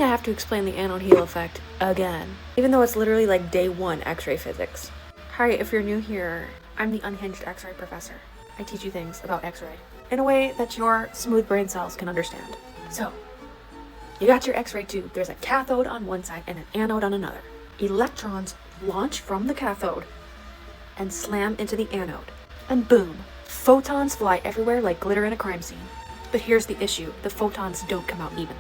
I have to explain the anode heel effect again, even though it's literally like day one X-ray physics. Hi, if you're new here, I'm the unhinged X-ray professor. I teach you things about X-ray in a way that your smooth brain cells can understand. So, you got your X-ray tube. There's a cathode on one side and an anode on another. Electrons launch from the cathode and slam into the anode. And boom, photons fly everywhere like glitter in a crime scene. But here's the issue, the photons don't come out evenly.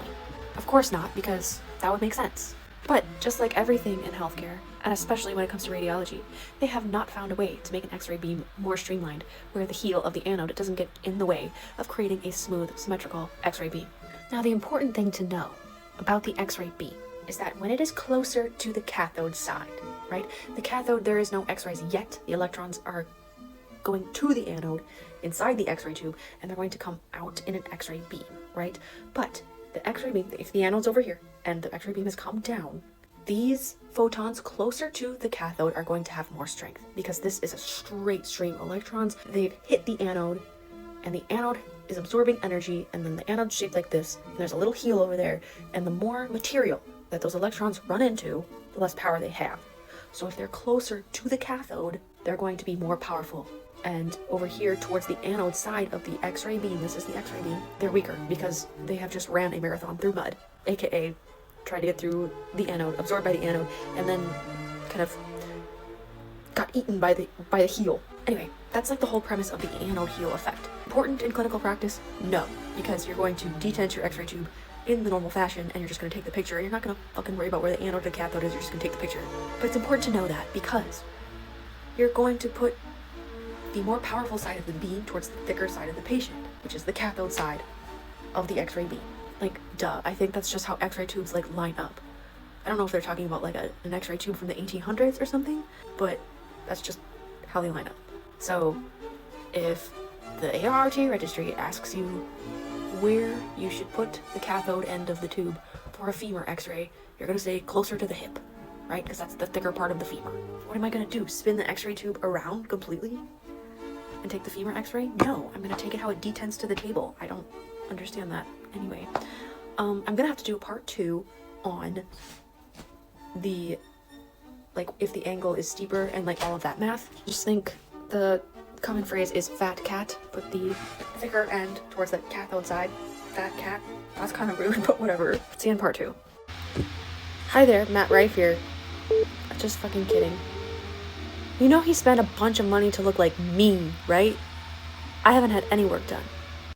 Of course not, because that would make sense. But just like everything in healthcare, and especially when it comes to radiology, they have not found a way to make an X-ray beam more streamlined, where the heel of the anode doesn't get in the way of creating a smooth, symmetrical X-ray beam. Now, the important thing to know about the X-ray beam is that when it is closer to the cathode side, right? The cathode, there is no X-rays yet. The electrons are going to the anode inside the X-ray tube, and they're going to come out in an X-ray beam, right? But the X-ray beam, if the anode's over here and the X-ray beam has come down, these photons closer to the cathode are going to have more strength, because this is a straight stream of electrons. They've hit the anode, and the anode is absorbing energy, and then the anode's shaped like this, and there's a little heel over there, and the more material that those electrons run into, the less power they have. So if they're closer to the cathode, they're going to be more powerful. And over here towards the anode side of the X-ray beam, this is the X-ray beam, they're weaker because they have just ran a marathon through mud, aka tried to get through the anode, absorbed by the anode, and then kind of got eaten by the heel. Anyway, that's like the whole premise of the anode heel effect. Important in clinical practice? No, because you're going to detent your X-ray tube in the normal fashion, and you're just going to take the picture, and you're not going to fucking worry about where the anode or the cathode is, you're just going to take the picture. But it's important to know that because you're going to put the more powerful side of the beam towards the thicker side of the patient, which is the cathode side of the X-ray beam. Like, duh, I think that's just how X-ray tubes, like, line up. I don't know if they're talking about, like, an X-ray tube from the 1800s or something, but that's just how they line up. So, if the ART registry asks you where you should put the cathode end of the tube for a femur X-ray, you're going to say closer to the hip, right? Because that's the thicker part of the femur. What am I going to do? Spin the X-ray tube around completely and take the femur X-ray? No, I'm going to take it how it detents to the table. I don't understand that. Anyway, I'm going to have to do a part 2 on the, like, if the angle is steeper and, like, all of that math. Just think the common phrase is fat cat. Put the thicker end towards the cathode side. Fat cat. That's kind of rude, but whatever. See you in part 2. Hi there, Matt Rife here. Just fucking kidding. You know he spent a bunch of money to look like me, right? I haven't had any work done.